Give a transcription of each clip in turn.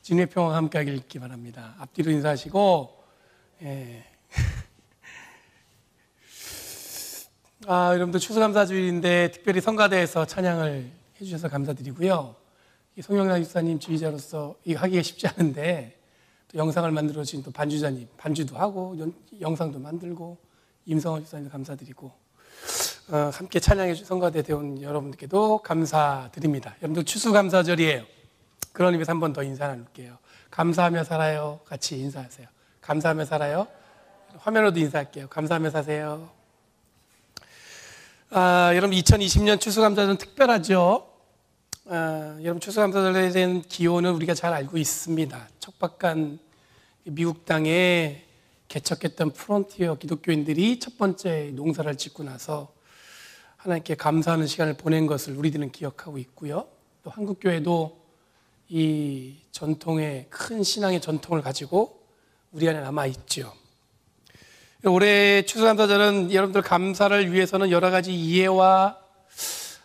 주님의 평화가 함께 하길 바랍니다. 앞뒤로 인사하시고, 여러분들 추수감사주일인데 특별히 성가대에서 찬양을 해주셔서 감사드리고요. 송영락 집사님 지휘자로서 이거 하기가 쉽지 않은데 또 영상을 만들어 주신 또 반주자님, 반주도 하고 영상도 만들고 임성호 집사님도 감사드리고 함께 찬양해 주신 성가대 대원 여러분들께도 감사드립니다. 여러분들 추수감사절이에요. 그런 의미에서 한 번 더 인사 나눌게요. 감사하며 살아요. 같이 인사하세요. 감사하며 살아요. 화면으로도 인사할게요. 감사하며 사세요. 여러분 2020년 추수감사절은 특별하죠. 여러분 추수감사절에 대한 기호는 우리가 잘 알고 있습니다. 척박한 미국 땅에 개척했던 프론티어 기독교인들이 첫 번째 농사를 짓고 나서 하나님께 감사하는 시간을 보낸 것을 우리들은 기억하고 있고요. 또 한국교회도 이 전통의 큰 신앙의 전통을 가지고 우리 안에 남아있죠. 올해 추수감사절은 여러분들 감사를 위해서는 여러 가지 이해와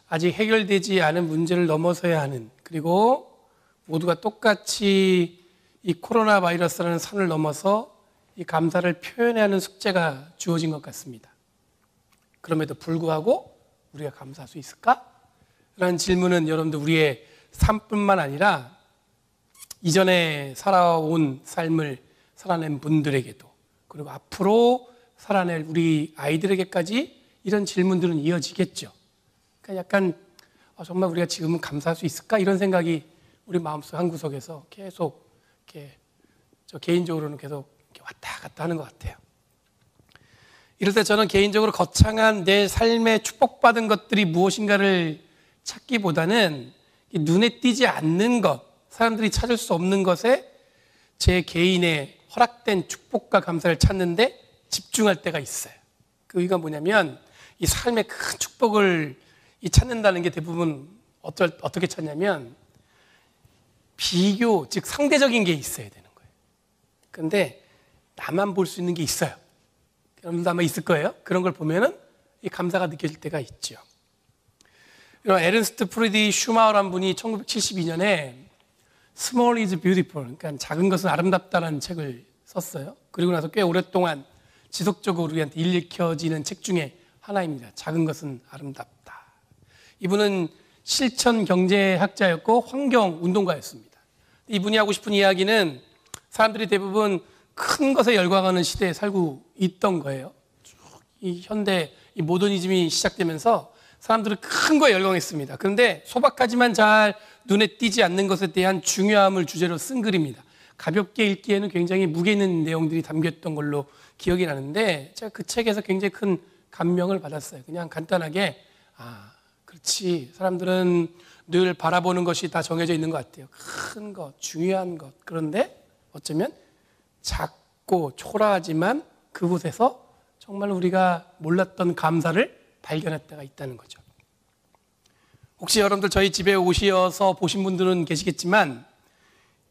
아직 해결되지 않은 문제를 넘어서야 하는, 그리고 모두가 똑같이 이 코로나 바이러스라는 산을 넘어서 이 감사를 표현해야 하는 숙제가 주어진 것 같습니다. 그럼에도 불구하고 우리가 감사할 수 있을까? 라는 질문은 여러분들 우리의 삶뿐만 아니라 이전에 살아온 삶을 살아낸 분들에게도, 그리고 앞으로 살아낼 우리 아이들에게까지 이런 질문들은 이어지겠죠. 그러니까 약간 정말 우리가 지금은 감사할 수 있을까? 이런 생각이 우리 마음속 한구석에서 계속 이렇게 저 개인적으로는 계속 이렇게 왔다 갔다 하는 것 같아요. 이럴 때 저는 개인적으로 거창한 내 삶에 축복받은 것들이 무엇인가를 찾기보다는 눈에 띄지 않는 것, 사람들이 찾을 수 없는 것에 제 개인의 허락된 축복과 감사를 찾는데 집중할 때가 있어요. 그 의미가 뭐냐면 이 삶의 큰 축복을 찾는다는 게 대부분 어떻게 찾냐면 비교, 즉 상대적인 게 있어야 되는 거예요. 그런데 나만 볼 수 있는 게 있어요. 여러분도 아마 있을 거예요. 그런 걸 보면은 이 감사가 느껴질 때가 있죠. 에른스트 프리디 슈마우라는 분이 1972년에 Small is Beautiful, 그러니까 작은 것은 아름답다라는 책을 썼어요. 그리고 나서 꽤 오랫동안 지속적으로 우리한테 읽혀지는 책 중에 하나입니다. 작은 것은 아름답다. 이분은 실천 경제학자였고 환경 운동가였습니다. 이분이 하고 싶은 이야기는 사람들이 대부분 큰 것에 열광하는 시대에 살고 있던 거예요. 이 현대 이 모더니즘이 시작되면서 사람들은 큰 거에 열광했습니다. 그런데 소박하지만 잘 눈에 띄지 않는 것에 대한 중요함을 주제로 쓴 글입니다. 가볍게 읽기에는 굉장히 무게 있는 내용들이 담겼던 걸로 기억이 나는데 제가 그 책에서 굉장히 큰 감명을 받았어요. 그냥 간단하게 그렇지, 사람들은 늘 바라보는 것이 다 정해져 있는 것 같아요. 큰 것, 중요한 것. 그런데 어쩌면 작고 초라하지만 그곳에서 정말 우리가 몰랐던 감사를 발견할 때가 있다는 거죠. 혹시 여러분들 저희 집에 오셔서 보신 분들은 계시겠지만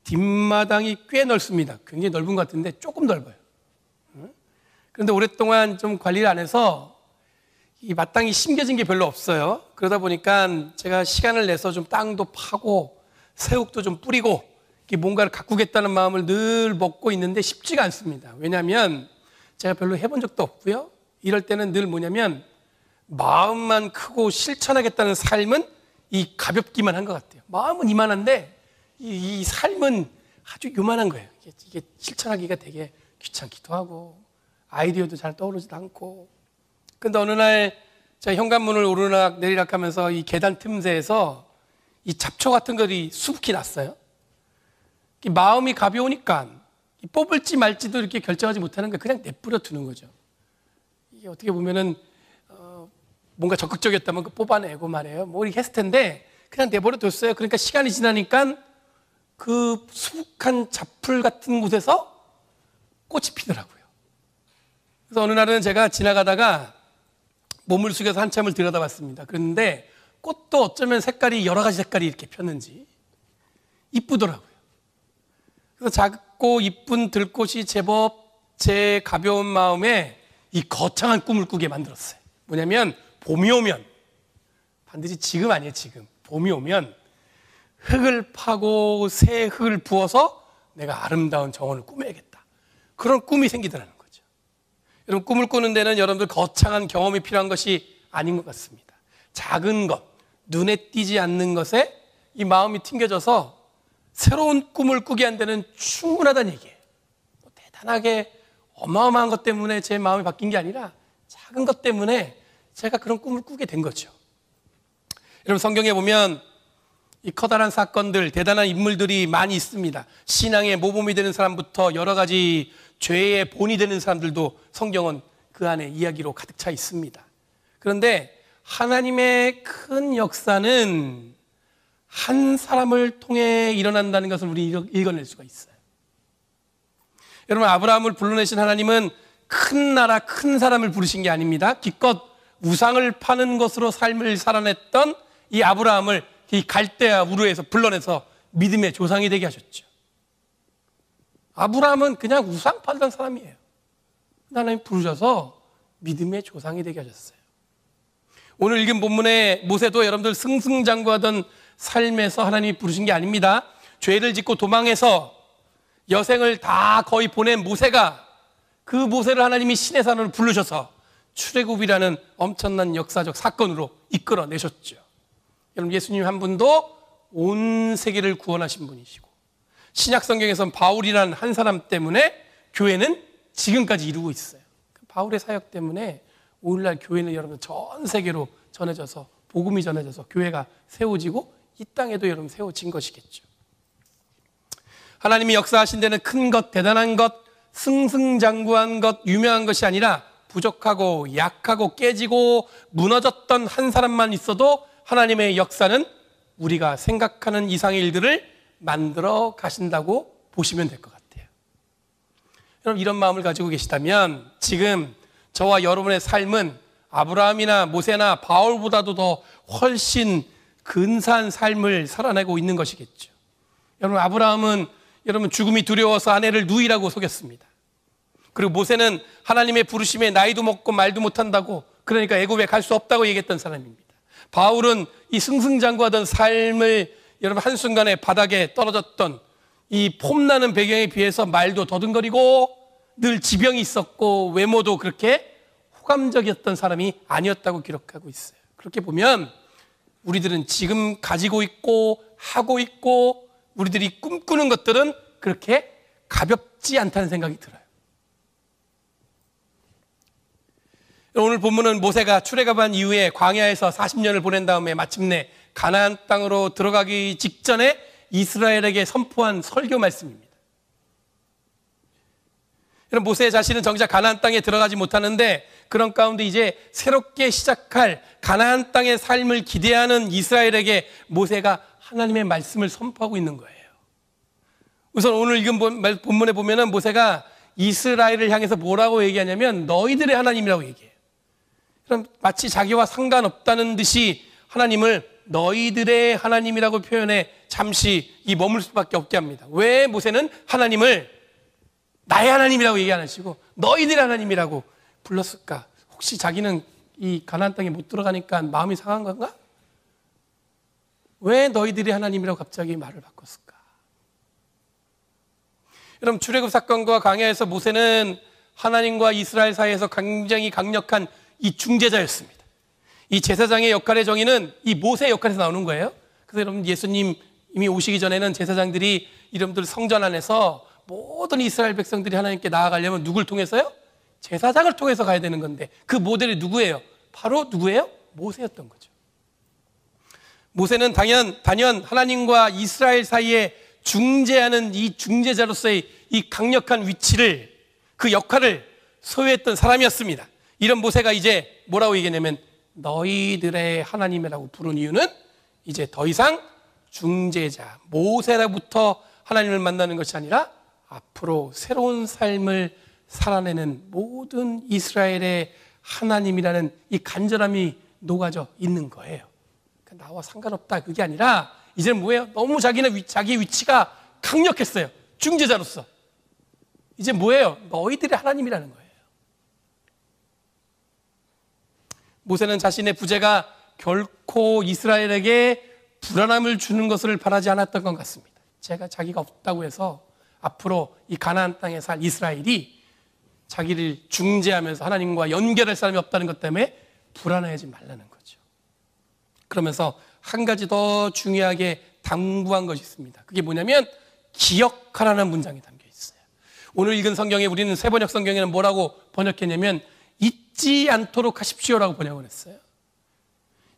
뒷마당이 꽤 넓습니다. 굉장히 넓은 것 같은데 조금 넓어요. 그런데 오랫동안 좀 관리를 안 해서 이 마땅히 심겨진 게 별로 없어요. 그러다 보니까 제가 시간을 내서 좀 땅도 파고 새옥도 좀 뿌리고 뭔가를 가꾸겠다는 마음을 늘 먹고 있는데 쉽지가 않습니다. 왜냐하면 제가 별로 해본 적도 없고요. 이럴 때는 늘 뭐냐면 마음만 크고 실천하겠다는 삶은 이 가볍기만 한 것 같아요. 마음은 이만한데 이 삶은 아주 요만한 거예요. 이게 실천하기가 되게 귀찮기도 하고 아이디어도 잘 떠오르지도 않고. 근데 어느 날 제가 현관문을 오르락 내리락 하면서 이 계단 틈새에서 이 잡초 같은 것이 수북히 났어요. 마음이 가벼우니까 뽑을지 말지도 이렇게 결정하지 못하는 거 그냥 내버려 두는 거죠. 이게 어떻게 보면은 뭔가 적극적이었다면 뽑아내고 말이에요. 뭐 이렇게 했을 텐데 그냥 내버려 뒀어요. 그러니까 시간이 지나니까 그 수북한 잡풀 같은 곳에서 꽃이 피더라고요. 그래서 어느 날은 제가 지나가다가 몸을 숙여서 한참을 들여다봤습니다. 그런데 꽃도 어쩌면 색깔이 여러 가지 색깔이 이렇게 폈는지 이쁘더라고요. 그래서 작고 이쁜 들꽃이 제법 제 가벼운 마음에 이 거창한 꿈을 꾸게 만들었어요. 뭐냐면 봄이 오면, 반드시 지금 아니에요, 지금. 봄이 오면 흙을 파고 새 흙을 부어서 내가 아름다운 정원을 꾸며야겠다. 그런 꿈이 생기더라는 거죠. 여러분, 꿈을 꾸는 데는 여러분들 거창한 경험이 필요한 것이 아닌 것 같습니다. 작은 것, 눈에 띄지 않는 것에 이 마음이 튕겨져서 새로운 꿈을 꾸게 한 데는 충분하다는 얘기예요. 대단하게 어마어마한 것 때문에 제 마음이 바뀐 게 아니라 작은 것 때문에 제가 그런 꿈을 꾸게 된 거죠. 여러분, 성경에 보면 이 커다란 사건들, 대단한 인물들이 많이 있습니다. 신앙의 모범이 되는 사람부터 여러 가지 죄의 본이 되는 사람들도 성경은 그 안에 이야기로 가득 차 있습니다. 그런데 하나님의 큰 역사는 한 사람을 통해 일어난다는 것을 우리 읽어낼 수가 있어요. 여러분, 아브라함을 불러내신 하나님은 큰 나라, 큰 사람을 부르신 게 아닙니다. 기껏 우상을 파는 것으로 삶을 살아냈던 이 아브라함을 이 갈대아 우르에서 불러내서 믿음의 조상이 되게 하셨죠. 아브라함은 그냥 우상 팔던 사람이에요. 하나님 부르셔서 믿음의 조상이 되게 하셨어요. 오늘 읽은 본문의 모세도 여러분들 승승장구하던 삶에서 하나님이 부르신 게 아닙니다. 죄를 짓고 도망해서 여생을 다 거의 보낸 모세가, 그 모세를 하나님이 신의 산으로 부르셔서 출애굽이라는 엄청난 역사적 사건으로 이끌어내셨죠. 여러분, 예수님 한 분도 온 세계를 구원하신 분이시고, 신약 성경에서는 바울이라는 한 사람 때문에 교회는 지금까지 이루고 있어요. 바울의 사역 때문에 오늘날 교회는 여러분 전 세계로 전해져서, 복음이 전해져서 교회가 세워지고 이 땅에도 여러분 세워진 것이겠죠. 하나님이 역사하신 데는 큰 것, 대단한 것, 승승장구한 것, 유명한 것이 아니라 부족하고 약하고 깨지고 무너졌던 한 사람만 있어도 하나님의 역사는 우리가 생각하는 이상의 일들을 만들어 가신다고 보시면 될 것 같아요. 여러분, 이런 마음을 가지고 계시다면 지금 저와 여러분의 삶은 아브라함이나 모세나 바울보다도 더 훨씬 근사한 삶을 살아내고 있는 것이겠죠. 여러분, 아브라함은 여러분 죽음이 두려워서 아내를 누이라고 속였습니다. 그리고 모세는 하나님의 부르심에 나이도 먹고 말도 못한다고, 그러니까 애굽에 갈 수 없다고 얘기했던 사람입니다. 바울은 이 승승장구하던 삶을 여러분 한순간에 바닥에 떨어졌던 이 폼나는 배경에 비해서 말도 더듬거리고 늘 지병이 있었고 외모도 그렇게 호감적이었던 사람이 아니었다고 기록하고 있어요. 그렇게 보면 우리들은 지금 가지고 있고 하고 있고 우리들이 꿈꾸는 것들은 그렇게 가볍지 않다는 생각이 들어요. 오늘 본문은 모세가 출애굽한 이후에 광야에서 40년을 보낸 다음에 마침내 가나안 땅으로 들어가기 직전에 이스라엘에게 선포한 설교 말씀입니다. 여러분, 모세 자신은 정작 가나안 땅에 들어가지 못하는데 그런 가운데 이제 새롭게 시작할 가나안 땅의 삶을 기대하는 이스라엘에게 모세가 하나님의 말씀을 선포하고 있는 거예요. 우선 오늘 읽은 본문에 보면은 모세가 이스라엘을 향해서 뭐라고 얘기하냐면 너희들의 하나님이라고 얘기해요. 그럼 마치 자기와 상관없다는 듯이 하나님을 너희들의 하나님이라고 표현해 잠시 이 머물 수밖에 없게 합니다. 왜 모세는 하나님을 나의 하나님이라고 얘기 안 하시고 너희들의 하나님이라고 불렀을까? 혹시 자기는 이 가나안 땅에 못 들어가니까 마음이 상한 건가? 왜 너희들의 하나님이라고 갑자기 말을 바꿨을까? 여러분, 출애굽 사건과 광야에서 모세는 하나님과 이스라엘 사이에서 굉장히 강력한 이 중재자였습니다. 이 제사장의 역할의 정의는 이 모세 역할에서 나오는 거예요. 그래서 여러분, 예수님 이미 오시기 전에는 제사장들이 여러분들 성전 안에서 모든 이스라엘 백성들이 하나님께 나아가려면 누굴 통해서요? 제사장을 통해서 가야 되는 건데 그 모델이 누구예요? 바로 누구예요? 모세였던 거죠. 모세는 단연 하나님과 이스라엘 사이에 중재하는 이 중재자로서의 이 강력한 위치를, 그 역할을 소유했던 사람이었습니다. 이런 모세가 이제 뭐라고 얘기하냐면 너희들의 하나님이라고 부른 이유는 이제 더 이상 중재자 모세로부터 하나님을 만나는 것이 아니라 앞으로 새로운 삶을 살아내는 모든 이스라엘의 하나님이라는 이 간절함이 녹아져 있는 거예요. 그러니까 나와 상관없다 그게 아니라 이제는 뭐예요? 너무 자기 위치가 강력했어요. 중재자로서. 이제 뭐예요? 너희들의 하나님이라는 거예요. 모세는 자신의 부재가 결코 이스라엘에게 불안함을 주는 것을 바라지 않았던 것 같습니다. 자기가 없다고 해서 앞으로 이 가나안 땅에 살 이스라엘이 자기를 중재하면서 하나님과 연결할 사람이 없다는 것 때문에 불안해하지 말라는 거죠. 그러면서 한 가지 더 중요하게 당부한 것이 있습니다. 그게 뭐냐면 기억하라는 문장이 담겨 있어요. 오늘 읽은 성경에 우리는 새번역 성경에는 뭐라고 번역했냐면 잊지 않도록 하십시오라고 번역을 했어요.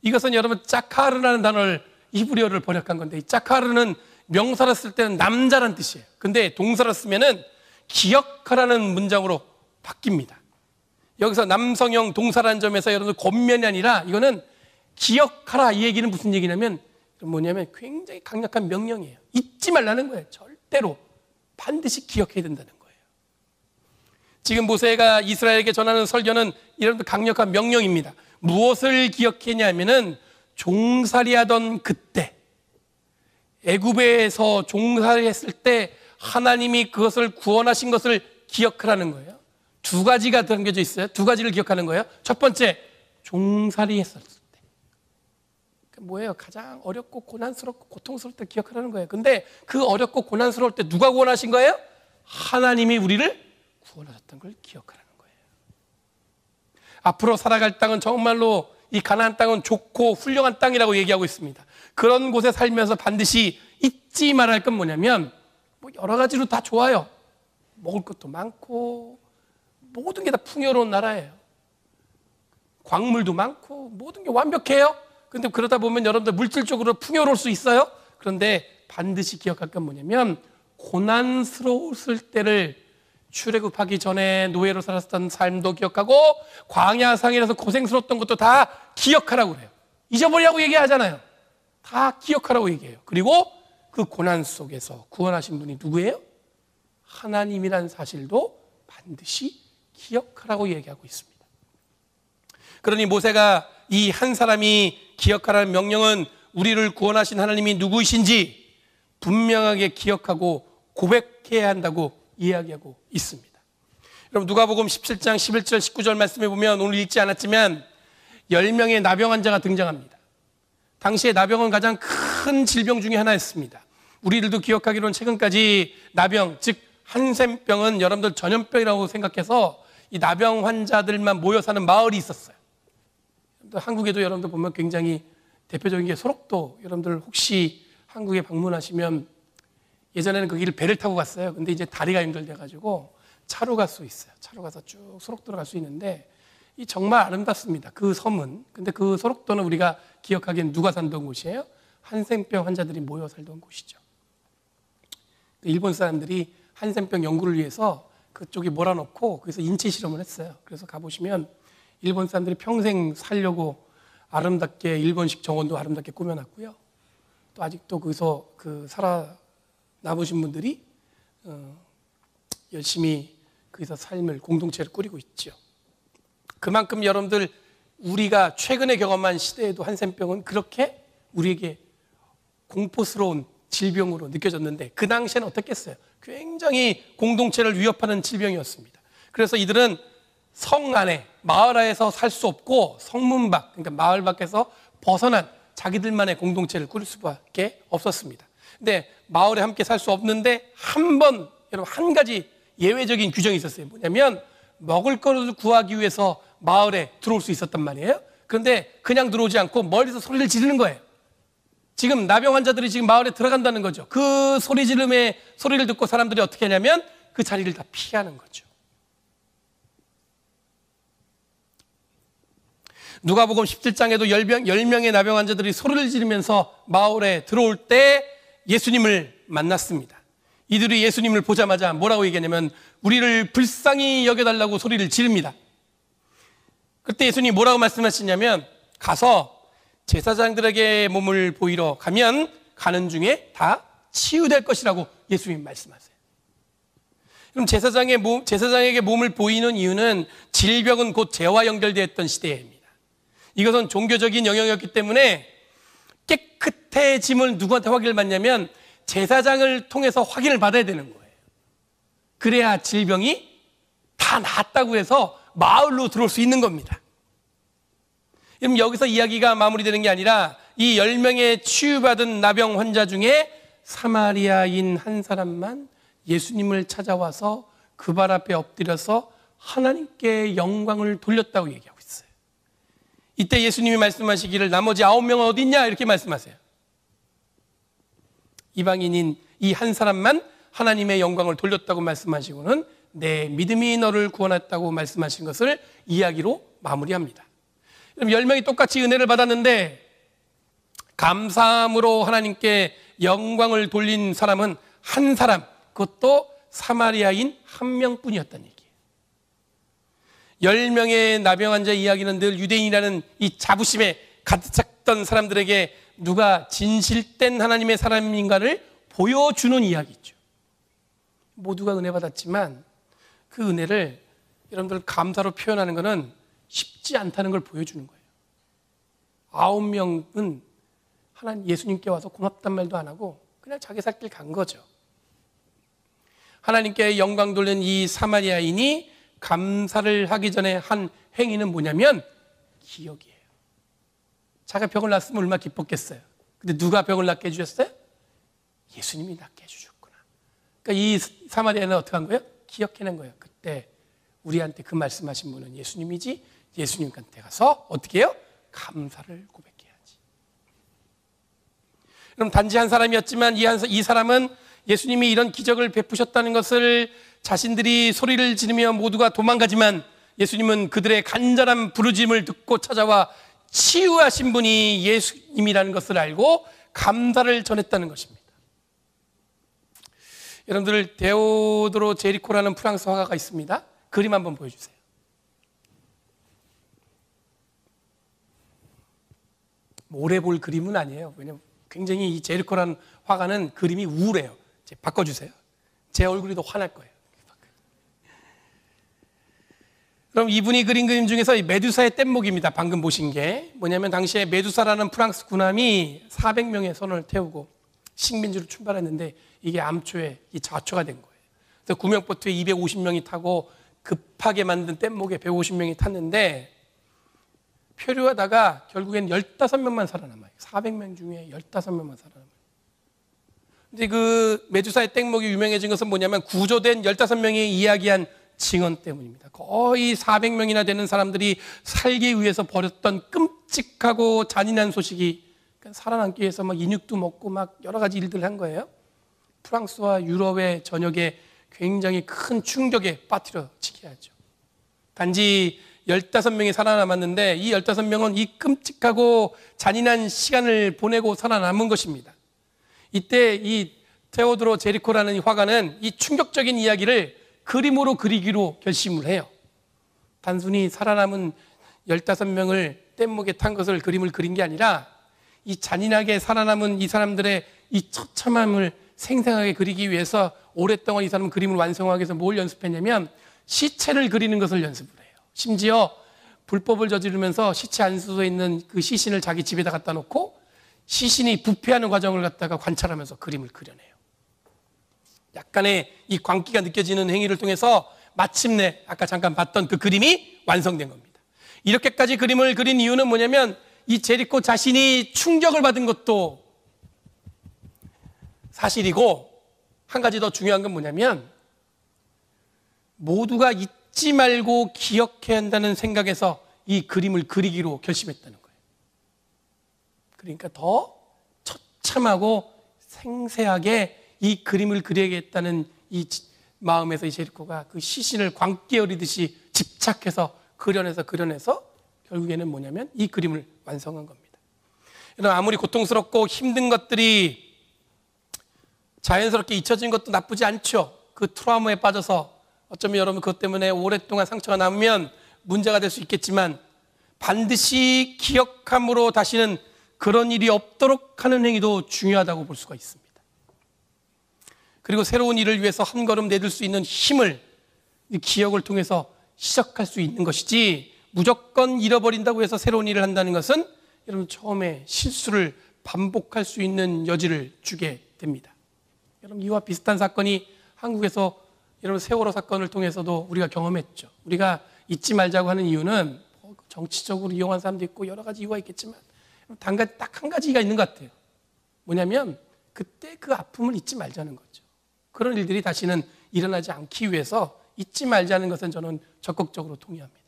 이것은 여러분 짜카르라는 단어를 히브리어를 번역한 건데, 이 짜카르는 명사로 쓸 때는 남자란 뜻이에요. 근데 동사로 쓰면은 기억하라는 문장으로 바뀝니다. 여기서 남성형 동사라는 점에서 여러분들 권면이 아니라 이거는 기억하라, 이 얘기는 무슨 얘기냐면 뭐냐면 굉장히 강력한 명령이에요. 잊지 말라는 거예요. 절대로 반드시 기억해야 된다는 거예요. 지금 모세가 이스라엘에게 전하는 설교는 이런 강력한 명령입니다. 무엇을 기억했냐면은 종살이하던 그때, 애굽에서 종살이했을 때 하나님이 그것을 구원하신 것을 기억하라는 거예요. 두 가지가 담겨져 있어요. 두 가지를 기억하는 거예요. 첫 번째, 종살이했을 때. 뭐예요? 가장 어렵고 고난스럽고 고통스러울 때 기억하라는 거예요. 근데 그 어렵고 고난스러울 때 누가 구원하신 거예요? 하나님이 우리를 구원하셨던 걸 기억하라는 거예요. 앞으로 살아갈 땅은 정말로 이 가나안 땅은 좋고 훌륭한 땅이라고 얘기하고 있습니다. 그런 곳에 살면서 반드시 잊지 말아야 할 건 뭐냐면 뭐 여러 가지로 다 좋아요. 먹을 것도 많고 모든 게 다 풍요로운 나라예요. 광물도 많고 모든 게 완벽해요. 근데 그러다 보면 여러분들 물질적으로 풍요로울 수 있어요. 그런데 반드시 기억할 건 뭐냐면 고난스러웠을 때를, 출애굽하기 전에 노예로 살았던 삶도 기억하고 광야 상일에서 고생스러웠던 것도 다 기억하라고 그래요. 잊어버리라고 얘기하잖아요. 다 기억하라고 얘기해요. 그리고 그 고난 속에서 구원하신 분이 누구예요? 하나님이란 사실도 반드시 기억하라고 얘기하고 있습니다. 그러니 모세가 이 한 사람이 기억하라는 명령은 우리를 구원하신 하나님이 누구이신지 분명하게 기억하고 고백해야 한다고 이야기하고 있습니다. 여러분 누가복음 17장 11절 19절 말씀에 보면 오늘 읽지 않았지만 10명의 나병 환자가 등장합니다. 당시에 나병은 가장 큰 질병 중에 하나였습니다. 우리들도 기억하기로는 최근까지 나병, 즉 한센병은 여러분들 전염병이라고 생각해서 이 나병 환자들만 모여 사는 마을이 있었어요. 한국에도 여러분들 보면 굉장히 대표적인 게 소록도, 여러분들 혹시 한국에 방문하시면 예전에는 그 길을 배를 타고 갔어요. 근데 이제 다리가 연결돼가지고 차로 갈 수 있어요. 차로 가서 쭉 소록도로 갈 수 있는데 이 정말 아름답습니다. 그 섬은. 근데 그 소록도는 우리가 기억하기엔 누가 살던 곳이에요? 한센병 환자들이 모여 살던 곳이죠. 일본 사람들이 한센병 연구를 위해서 그쪽에 몰아넣고 거기서 인체 실험을 했어요. 그래서 가보시면 일본 사람들이 평생 살려고 아름답게 일본식 정원도 아름답게 꾸며놨고요. 또 아직도 거기서 살아 남으신 분들이 열심히 거기서 삶을, 공동체를 꾸리고 있죠. 그만큼 여러분들 우리가 최근에 경험한 시대에도 한센병은 그렇게 우리에게 공포스러운 질병으로 느껴졌는데 그 당시에는 어떻겠어요? 굉장히 공동체를 위협하는 질병이었습니다. 그래서 이들은 성 안에, 마을 안에서 살 수 없고 성문 밖, 그러니까 마을 밖에서 벗어난 자기들만의 공동체를 꾸릴 수밖에 없었습니다. 근데 마을에 함께 살 수 없는데 여러분 한 가지 예외적인 규정이 있었어요. 뭐냐면 먹을 것을 구하기 위해서 마을에 들어올 수 있었단 말이에요. 그런데 그냥 들어오지 않고 멀리서 소리를 지르는 거예요. 지금 나병 환자들이 지금 마을에 들어간다는 거죠. 그 소리 지름의 소리를 듣고 사람들이 어떻게 하냐면 그 자리를 다 피하는 거죠. 누가복음 17장에도 10명의 나병 환자들이 소리를 지르면서 마을에 들어올 때 예수님을 만났습니다. 이들이 예수님을 보자마자 뭐라고 얘기하냐면 우리를 불쌍히 여겨달라고 소리를 지릅니다. 그때 예수님이 뭐라고 말씀하시냐면 가서 제사장들에게 몸을 보이러 가면 가는 중에 다 치유될 것이라고 예수님이 말씀하세요. 그럼 제사장에게 몸을 보이는 이유는 질병은 곧 죄와 연결되어 있던 시대입니다. 이것은 종교적인 영역이었기 때문에 깨끗해짐을 누구한테 확인을 받냐면 제사장을 통해서 확인을 받아야 되는 거예요. 그래야 질병이 다 나았다고 해서 마을로 들어올 수 있는 겁니다. 그럼 여기서 이야기가 마무리되는 게 아니라 이 10명의 치유받은 나병 환자 중에 사마리아인 한 사람만 예수님을 찾아와서 그 발 앞에 엎드려서 하나님께 영광을 돌렸다고 얘기하고 있어요. 이때 예수님이 말씀하시기를 나머지 9명은 어디 있냐 이렇게 말씀하세요. 이방인인 이 한 사람만 하나님의 영광을 돌렸다고 말씀하시고는 내 믿음이 너를 구원했다고 말씀하신 것을 이야기로 마무리합니다. 그럼 10명이 똑같이 은혜를 받았는데 감사함으로 하나님께 영광을 돌린 사람은 한 사람, 그것도 사마리아인 한 명뿐이었다는 얘기예요. 10명의 나병 환자 이야기는 늘 유대인이라는 이 자부심에 가득 찼던 사람들에게 누가 진실된 하나님의 사람인가를 보여주는 이야기죠. 모두가 은혜 받았지만 그 은혜를 여러분들 감사로 표현하는 것은 쉽지 않다는 걸 보여주는 거예요. 9명은 하나님 예수님께 와서 고맙단 말도 안 하고 그냥 자기 살 길 간 거죠. 하나님께 영광 돌린 이 사마리아인이 감사를 하기 전에 한 행위는 뭐냐면 기억이에요. 자기가 병을 낫으면 얼마나 기뻤겠어요. 근데 누가 병을 낫게 해주셨어요? 예수님이 낫게 해주셨구나. 그러니까 이 사마리아인은 어떻게 한 거예요? 기억해낸 거예요. 그때 우리한테 그 말씀하신 분은 예수님이지, 예수님한테 가서 어떻게 해요? 감사를 고백해야지. 그럼 단지 한 사람이었지만 이 사람은 예수님이 이런 기적을 베푸셨다는 것을 자신들이 소리를 지르며 모두가 도망가지만 예수님은 그들의 간절한 부르짖음을 듣고 찾아와 치유하신 분이 예수님이라는 것을 알고 감사를 전했다는 것입니다. 여러분들 데오드로 제리코라는 프랑스 화가가 있습니다. 그림 한번 보여주세요. 오래 볼 그림은 아니에요. 왜냐면 굉장히 이 제리코라는 화가는 그림이 우울해요. 바꿔주세요. 제 얼굴이 더 화날 거예요. 그럼 이분이 그린 그림 중에서 메두사의 뗏목입니다. 방금 보신 게 뭐냐면 당시에 메두사라는 프랑스 군함이 400명의 선원을 태우고 식민지로 출발했는데 이게 암초에 좌초가 된 거예요. 그래서 구명보트에 250명이 타고 급하게 만든 뗏목에 150명이 탔는데 표류하다가 결국엔 15명만 살아남아요. 400명 중에 15명만 살아남아요. 근데 그 메두사의 뗏목이 유명해진 것은 뭐냐면 구조된 15명이 이야기한 증언 때문입니다. 거의 400명이나 되는 사람들이 살기 위해서 벌였던 끔찍하고 잔인한 소식이 살아남기 위해서 막 인육도 먹고 막 여러 가지 일들을 한 거예요. 프랑스와 유럽의 전역에 굉장히 큰 충격에 빠뜨려지게 하죠. 단지 15명이 살아남았는데 이 15명은 이 끔찍하고 잔인한 시간을 보내고 살아남은 것입니다. 이때 이 테오드로 제리코라는 이 화가는 이 충격적인 이야기를 그림으로 그리기로 결심을 해요. 단순히 살아남은 15명을 뗏목에 탄 것을 그림을 그린 게 아니라 이 잔인하게 살아남은 이 사람들의 이 처참함을 생생하게 그리기 위해서 오랫동안 이 사람은 그림을 완성하기 위해서 뭘 연습했냐면 시체를 그리는 것을 연습을 해요. 심지어 불법을 저지르면서 시체 안수소에 있는 그 시신을 자기 집에다 갖다 놓고 시신이 부패하는 과정을 갖다가 관찰하면서 그림을 그려내요. 약간의 이 광기가 느껴지는 행위를 통해서 마침내 아까 잠깐 봤던 그 그림이 완성된 겁니다. 이렇게까지 그림을 그린 이유는 뭐냐면 이 제리코 자신이 충격을 받은 것도 사실이고 한 가지 더 중요한 건 뭐냐면 모두가 잊지 말고 기억해야 한다는 생각에서 이 그림을 그리기로 결심했다는 거예요. 그러니까 더 처참하고 생생하게 이 그림을 그려야겠다는 이 마음에서 이 제리코가 그 시신을 광기 어리듯이 집착해서 그려내서 결국에는 뭐냐면 이 그림을 완성한 겁니다. 여러분 아무리 고통스럽고 힘든 것들이 자연스럽게 잊혀진 것도 나쁘지 않죠. 그 트라우마에 빠져서 어쩌면 여러분 그것 때문에 오랫동안 상처가 남으면 문제가 될 수 있겠지만 반드시 기억함으로 다시는 그런 일이 없도록 하는 행위도 중요하다고 볼 수가 있습니다. 그리고 새로운 일을 위해서 한 걸음 내딜 수 있는 힘을 기억을 통해서 시작할 수 있는 것이지 무조건 잃어버린다고 해서 새로운 일을 한다는 것은 여러분 처음에 실수를 반복할 수 있는 여지를 주게 됩니다. 여러분 이와 비슷한 사건이 한국에서 여러분 세월호 사건을 통해서도 우리가 경험했죠. 우리가 잊지 말자고 하는 이유는 정치적으로 이용한 사람도 있고 여러 가지 이유가 있겠지만 딱 한 가지가 있는 것 같아요. 뭐냐면 그때 그 아픔을 잊지 말자는 거죠. 그런 일들이 다시는 일어나지 않기 위해서 잊지 말자는 것은 저는 적극적으로 동의합니다.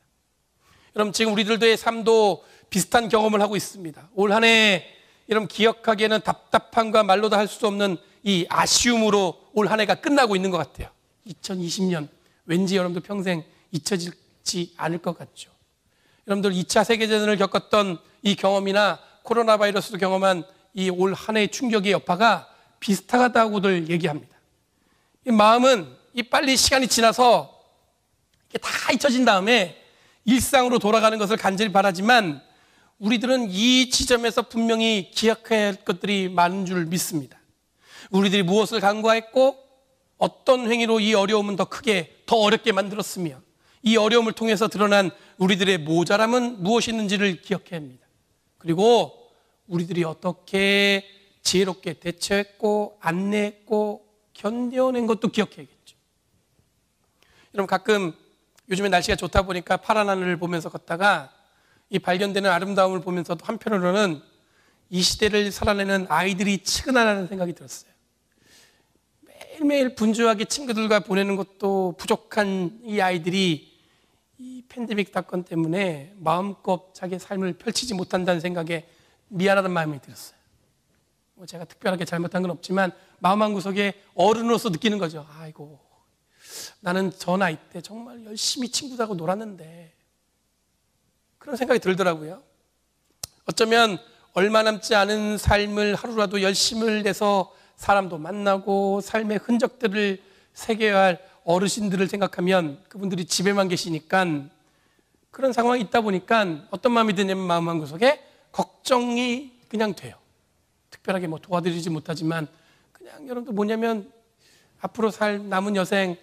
여러분, 지금 우리들의 삶도 비슷한 경험을 하고 있습니다. 올 한 해 여러분 기억하기에는 답답함과 말로도 할 수 없는 이 아쉬움으로 올 한 해가 끝나고 있는 것 같아요. 2020년 왠지 여러분들 평생 잊혀지지 않을 것 같죠. 여러분들 2차 세계대전을 겪었던 이 경험이나 코로나 바이러스로 경험한 이 올 한 해의 충격의 여파가 비슷하다고들 얘기합니다. 이 마음은 이 빨리 시간이 지나서 이게 다 잊혀진 다음에 일상으로 돌아가는 것을 간절히 바라지만 우리들은 이 지점에서 분명히 기억해야 할 것들이 많은 줄 믿습니다. 우리들이 무엇을 간과했고 어떤 행위로 이 어려움은 더 크게, 더 어렵게 만들었으며 이 어려움을 통해서 드러난 우리들의 모자람은 무엇이었는지를 기억해야 합니다. 그리고 우리들이 어떻게 지혜롭게 대처했고 안내했고 견뎌낸 것도 기억해야겠죠. 여러분, 가끔 요즘에 날씨가 좋다 보니까 파란 하늘을 보면서 걷다가 이 발견되는 아름다움을 보면서도 한편으로는 이 시대를 살아내는 아이들이 측은하다는 생각이 들었어요. 매일매일 분주하게 친구들과 보내는 것도 부족한 이 아이들이 이 팬데믹 사건 때문에 마음껏 자기의 삶을 펼치지 못한다는 생각에 미안하다는 마음이 들었어요. 제가 특별하게 잘못한 건 없지만 마음 한구석에 어른으로서 느끼는 거죠. 아이고, 나는 저 나이 때 정말 열심히 친구들하고 놀았는데, 그런 생각이 들더라고요. 어쩌면 얼마 남지 않은 삶을 하루라도 열심을 내서 사람도 만나고 삶의 흔적들을 새겨야 할 어르신들을 생각하면 그분들이 집에만 계시니까 그런 상황이 있다 보니까 어떤 마음이 드냐면 마음 한구석에 걱정이 그냥 돼요. 특별하게 뭐 도와드리지 못하지만 그냥 여러분들 뭐냐면 앞으로 살 남은 여생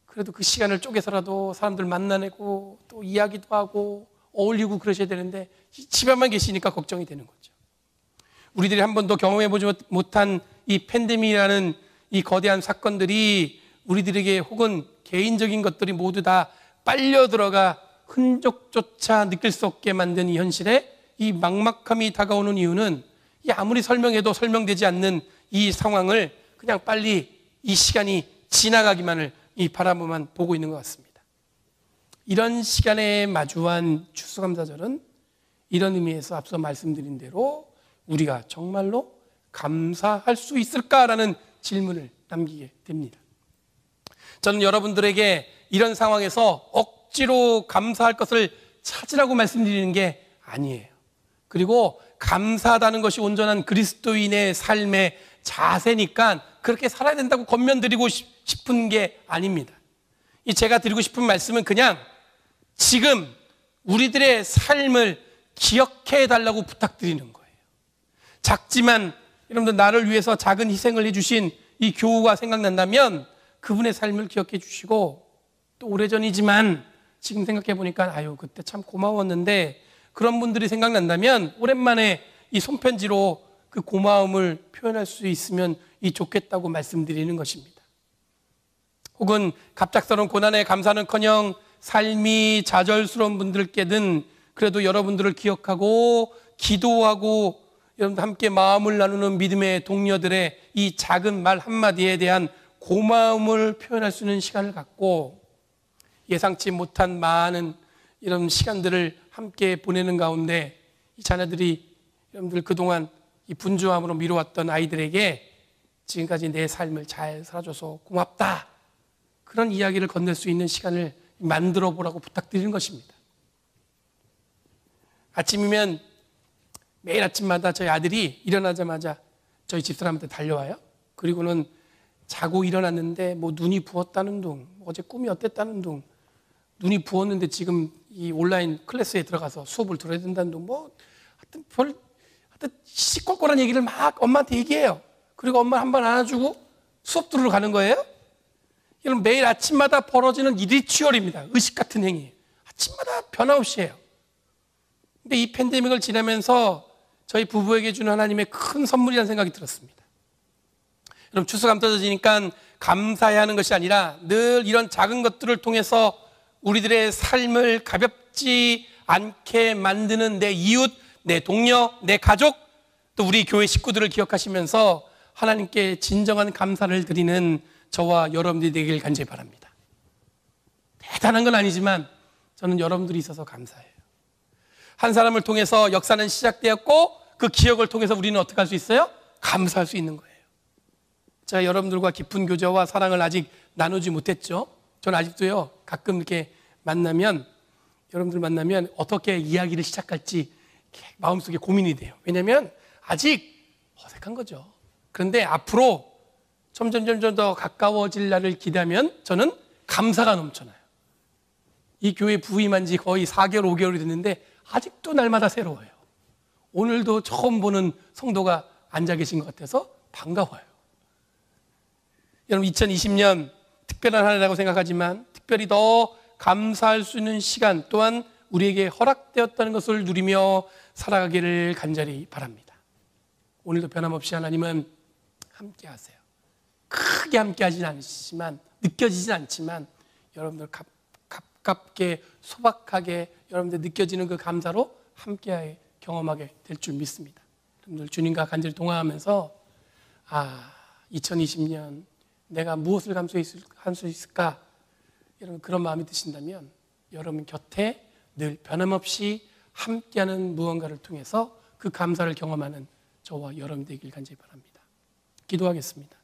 그래도 그 시간을 쪼개서라도 사람들 만나내고 또 이야기도 하고 어울리고 그러셔야 되는데 집에만 계시니까 걱정이 되는 거죠. 우리들이 한 번도 경험해보지 못한 이 팬데믹이라는 이 거대한 사건들이 우리들에게 혹은 개인적인 것들이 모두 다 빨려 들어가 흔적조차 느낄 수 없게 만든 이 현실에 이 막막함이 다가오는 이유는 이 아무리 설명해도 설명되지 않는 이 상황을 그냥 빨리 이 시간이 지나가기만을 이 바라보만 보고 있는 것 같습니다. 이런 시간에 마주한 추수감사절은 이런 의미에서 앞서 말씀드린 대로 우리가 정말로 감사할 수 있을까라는 질문을 남기게 됩니다. 저는 여러분들에게 이런 상황에서 억지로 감사할 것을 찾으라고 말씀드리는 게 아니에요. 그리고 감사하다는 것이 온전한 그리스도인의 삶의 자세니까 그렇게 살아야 된다고 권면드리고 싶은 게 아닙니다. 제가 드리고 싶은 말씀은 그냥 지금 우리들의 삶을 기억해 달라고 부탁드리는 거예요. 작지만 여러분들 나를 위해서 작은 희생을 해주신 이 교우가 생각난다면 그분의 삶을 기억해 주시고, 또 오래전이지만 지금 생각해 보니까 아유 그때 참 고마웠는데 그런 분들이 생각난다면 오랜만에 이 손편지로 그 고마움을 표현할 수 있으면 좋겠다고 말씀드리는 것입니다. 혹은 갑작스러운 고난에 감사는커녕 삶이 좌절스러운 분들께는 그래도 여러분들을 기억하고 기도하고 여러분들 함께 마음을 나누는 믿음의 동료들의 이 작은 말 한마디에 대한 고마움을 표현할 수 있는 시간을 갖고 예상치 못한 많은 이런 시간들을 함께 보내는 가운데 이 자녀들이 여러분들 그동안 이 분주함으로 미뤄왔던 아이들에게 지금까지 내 삶을 잘 살아줘서 고맙다, 그런 이야기를 건넬 수 있는 시간을 만들어 보라고 부탁드리는 것입니다. 아침이면 매일 아침마다 저희 아들이 일어나자마자 저희 집사람한테 달려와요. 그리고는 자고 일어났는데 뭐 눈이 부었다는 둥, 어제 꿈이 어땠다는 둥, 눈이 부었는데 지금 이 온라인 클래스에 들어가서 수업을 들어야 된다는 둥, 뭐 하여튼 시끌거리한 얘기를 막 엄마한테 얘기해요. 그리고 엄마 한 번 안아주고 수업 들으러 가는 거예요. 이런 매일 아침마다 벌어지는 이 리추얼입니다. 의식 같은 행위. 아침마다 변함없이 해요. 근데 이 팬데믹을 지나면서 저희 부부에게 주는 하나님의 큰 선물이라는 생각이 들었습니다. 여러분, 추수감 떨어지니까 감사해야 하는 것이 아니라 늘 이런 작은 것들을 통해서 우리들의 삶을 가볍지 않게 만드는 내 이웃, 내 동료, 내 가족, 또 우리 교회 식구들을 기억하시면서 하나님께 진정한 감사를 드리는 저와 여러분들이 되길 간절히 바랍니다. 대단한 건 아니지만 저는 여러분들이 있어서 감사해요. 한 사람을 통해서 역사는 시작되었고 그 기억을 통해서 우리는 어떻게 할 수 있어요? 감사할 수 있는 거예요. 제가 여러분들과 깊은 교제와 사랑을 아직 나누지 못했죠. 저는 아직도요, 가끔 이렇게 여러분들 만나면 어떻게 이야기를 시작할지 마음속에 고민이 돼요. 왜냐하면 아직 어색한 거죠. 그런데 앞으로 점점 더 가까워질 날을 기대하면 저는 감사가 넘쳐나요. 이 교회 부임한 지 거의 4개월, 5개월이 됐는데 아직도 날마다 새로워요. 오늘도 처음 보는 성도가 앉아 계신 것 같아서 반가워요. 여러분, 2020년 특별한 한 해라고 생각하지만 특별히 더 감사할 수 있는 시간 또한 우리에게 허락되었다는 것을 누리며 살아가기를 간절히 바랍니다. 오늘도 변함없이 하나님은 함께 하세요. 크게 함께 하진 않지만, 느껴지진 않지만 여러분들 가깝게 소박하게 여러분들 느껴지는 그 감사로 함께 경험하게 될 줄 믿습니다. 여러분들 주님과 간절히 동행하면서 2020년 내가 무엇을 할 수 있을까? 여러분 그런 마음이 드신다면 여러분 곁에 늘 변함없이 함께하는 무언가를 통해서 그 감사를 경험하는 저와 여러분 되길 간절히 바랍니다. 기도하겠습니다.